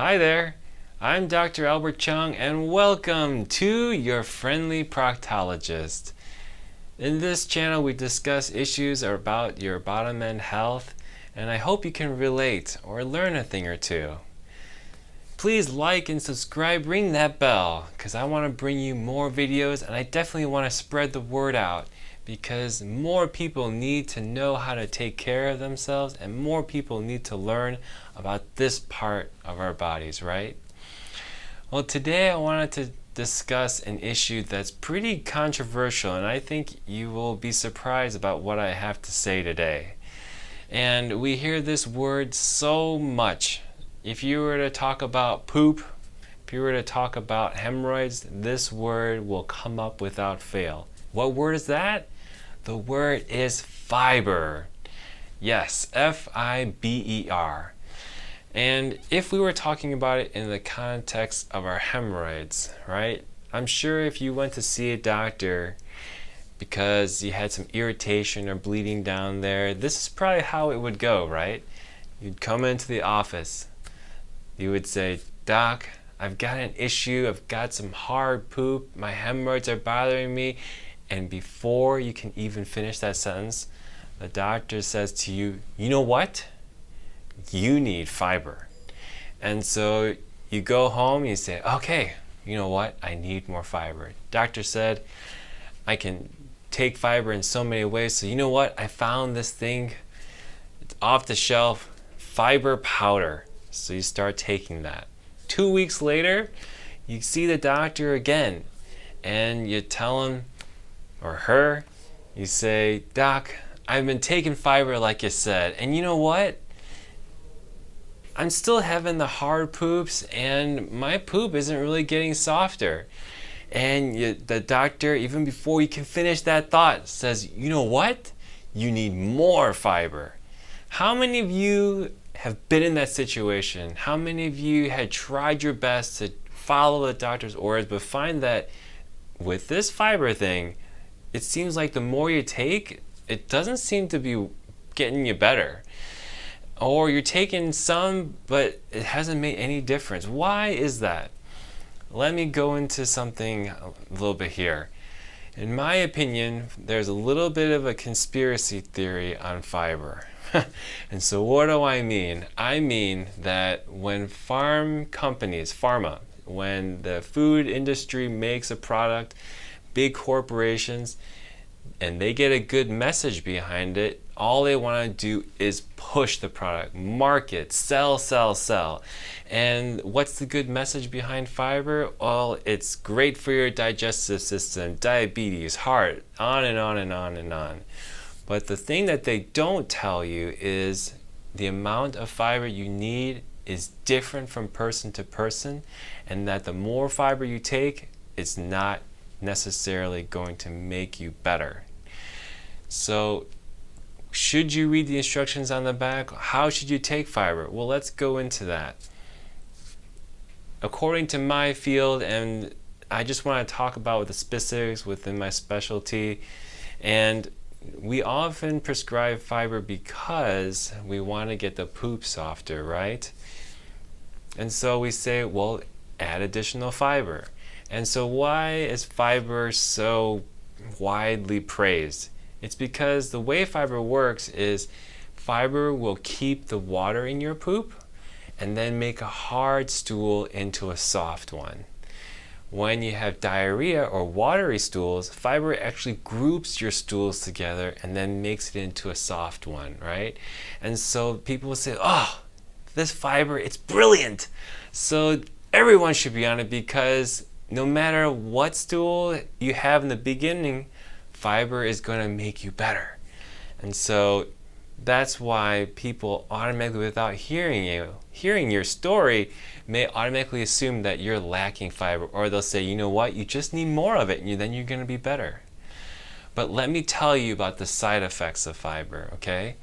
Hi there, I'm Dr. Chung and welcome to your friendly proctologist. In this channel we discuss issues about your bottom end health, and I hope you can relate or learn a thing or two. Please like and subscribe, ring that bell, because I want to bring you more videos, and I definitely want to spread the word out because more people need to know how to take care of themselves and more people need to learn about this part of our bodies, right? Well, today I wanted to discuss an issue that's pretty controversial, and I think you will be surprised about what I have to say today. And we hear this word so much. If you were to talk about poop, if you were to talk about hemorrhoids, this word will come up without fail. What word is that? The word is fiber. Yes, F-I-B-E-R. And if we were talking about it in the context of our hemorrhoids, right? I'm sure if you went to see a doctor because you had some irritation or bleeding down there, this is probably how it would go, right? You'd come into the office. You would say, "Doc, I've got an issue. I've got some hard poop. My hemorrhoids are bothering me." And before you can even finish that sentence, the doctor says to you, "You know what? You need fiber." And so you go home and you say, "Okay, you know what? I need more fiber. Doctor said I can take fiber in so many ways, so you know what? I found this thing. It's off the shelf, fiber powder." So you start taking that. 2 weeks later, you see the doctor again and you tell him or her, you say, "Doc, I've been taking fiber like you said, and you know what? I'm still having the hard poops and my poop isn't really getting softer." And the doctor, even before you can finish that thought, says, "You know what? You need more fiber." How many of you have been in that situation? How many of you had tried your best to follow the doctor's orders but find that with this fiber thing, it seems like the more you take, it doesn't seem to be getting you better? Or you're taking some, but it hasn't made any difference. Why is that? Let me go into something a little bit here. In my opinion, there's a little bit of a conspiracy theory on fiber. And so what do I mean? I mean that when pharma, when the food industry makes a product, big corporations, and they get a good message behind it, all they want to do is push the product, market, sell, sell, sell. And what's the good message behind fiber? Well, it's great for your digestive system, diabetes, heart, on and on and on and on. But the thing that they don't tell you is the amount of fiber you need is different from person to person, and that the more fiber you take, it's not necessarily going to make you better. So should you read the instructions on the back? How should you take fiber? Well, let's go into that. According to my field, and I just want to talk about the specifics within my specialty, and we often prescribe fiber because we want to get the poop softer, right? And so we say, well, add additional fiber. And so why is fiber so widely praised? It's because the way fiber works is fiber will keep the water in your poop and then make a hard stool into a soft one. When you have diarrhea or watery stools, fiber actually groups your stools together and then makes it into a soft one, right? And so people will say, "Oh, this fiber, it's brilliant." So everyone should be on it because no matter what stool you have in the beginning, fiber is going to make you better. And so that's why people automatically, without hearing your story, may automatically assume that you're lacking fiber, or they'll say, "You know what, you just need more of it, and then you're going to be better." But let me tell you about the side effects of fiber, okay?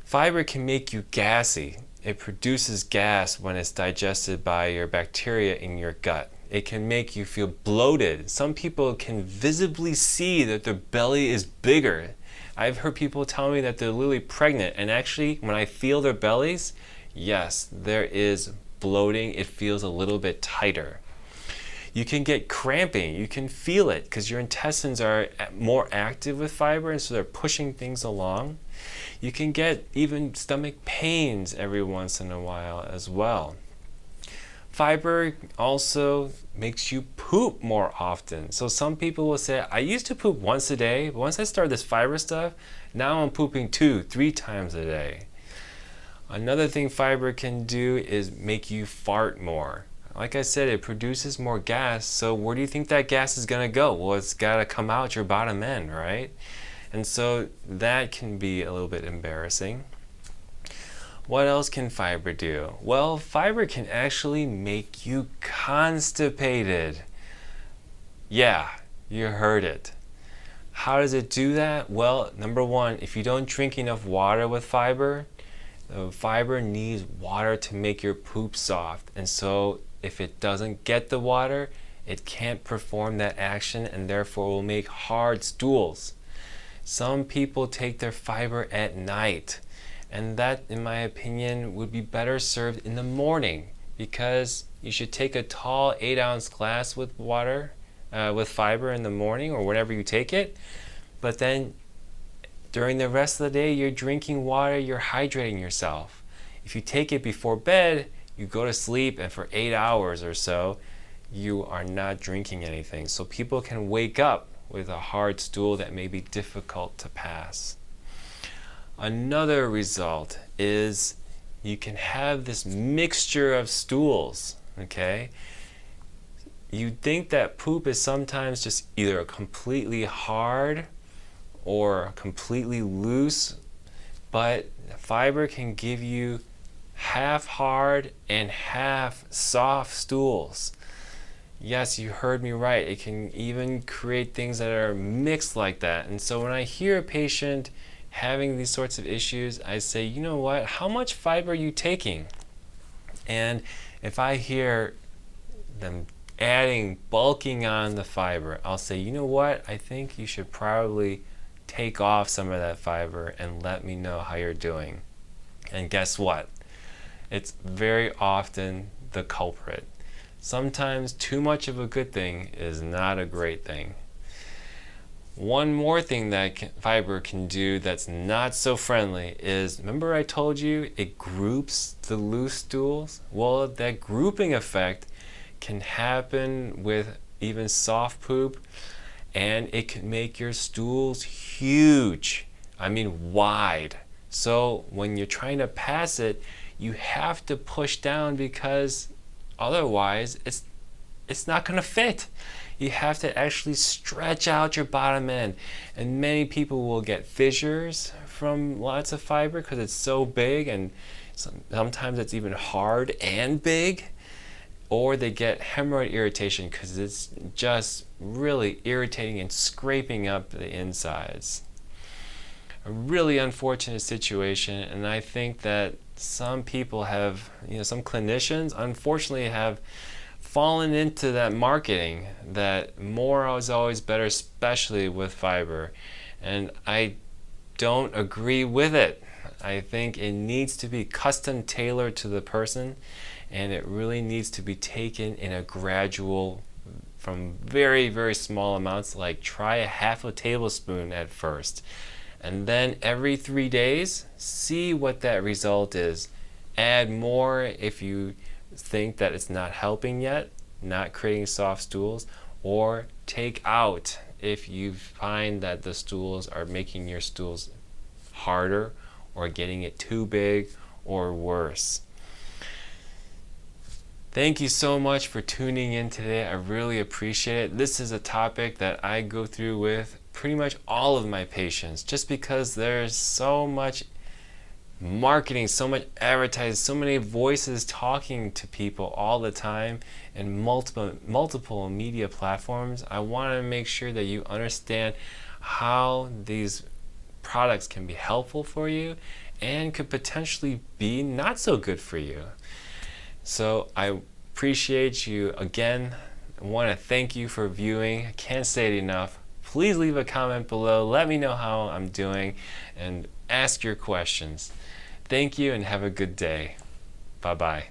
Fiber can make you gassy. It produces gas when it's digested by your bacteria in your gut. It can make you feel bloated. Some people can visibly see that their belly is bigger. I've heard people tell me that they're literally pregnant, and actually when I feel their bellies, yes, there is bloating, it feels a little bit tighter. You can get cramping, you can feel it because your intestines are more active with fiber and so they're pushing things along. You can get even stomach pains every once in a while as well. Fiber also makes you poop more often. So some people will say, I used to poop once a day, but once I started this fiber stuff, now I'm pooping 2-3 times a day. Another thing fiber can do is make you fart more. Like I said, it produces more gas, so where do you think that gas is going to go? Well, it's got to come out your bottom end, right? And so that can be a little bit embarrassing. What else can fiber do? Well, fiber can actually make you constipated. Yeah, you heard it. How does it do that? Well, number one, if you don't drink enough water with fiber, the fiber needs water to make your poop soft. And so if it doesn't get the water, it can't perform that action and therefore will make hard stools. Some people take their fiber at night, and that, in my opinion, would be better served in the morning, because you should take a tall 8-ounce glass with water, with fiber in the morning or whenever you take it, but then during the rest of the day you're drinking water, you're hydrating yourself. If you take it before bed, you go to sleep and for 8 hours or so you are not drinking anything. So people can wake up with a hard stool that may be difficult to pass. Another result is you can have this mixture of stools, okay? You'd think that poop is sometimes just either completely hard or completely loose, but fiber can give you half hard and half soft stools. Yes, you heard me right. It can even create things that are mixed like that. And so when I hear a patient having these sorts of issues, I say, you know what, how much fiber are you taking? And if I hear them bulking on the fiber, I'll say, you know what, I think you should probably take off some of that fiber and let me know how you're doing. And guess what? It's very often the culprit. Sometimes too much of a good thing is not a great thing. One more thing that fiber can do that's not so friendly is, remember I told you it groups the loose stools? Well, that grouping effect can happen with even soft poop, and it can make your stools huge. I mean wide. So when you're trying to pass it, you have to push down because otherwise it's not going to fit. You have to actually stretch out your bottom end, and many people will get fissures from lots of fiber because it's so big, and sometimes it's even hard and big, or they get hemorrhoid irritation because it's just really irritating and scraping up the insides. A really unfortunate situation, and I think that some people have, some clinicians unfortunately have fallen into that marketing that more is always better, especially with fiber. And I don't agree with it. I think it needs to be custom tailored to the person, and it really needs to be taken in a gradual, from very, very small amounts, like try a half a tablespoon at first. And then every 3 days, see what that result is. Add more if you think that it's not helping yet, not creating soft stools, or take out if you find that the stools are making your stools harder or getting it too big or worse. Thank you so much for tuning in today. I really appreciate it. This is a topic that I go through with pretty much all of my patients, just because there's so much marketing, so much advertising, so many voices talking to people all the time, and multiple media platforms. I want to make sure that you understand how these products can be helpful for you and could potentially be not so good for you. So I appreciate you again. I want to thank you for viewing. I can't say it enough. Please leave a comment below. Let me know how I'm doing and ask your questions. Thank you and have a good day. Bye-bye.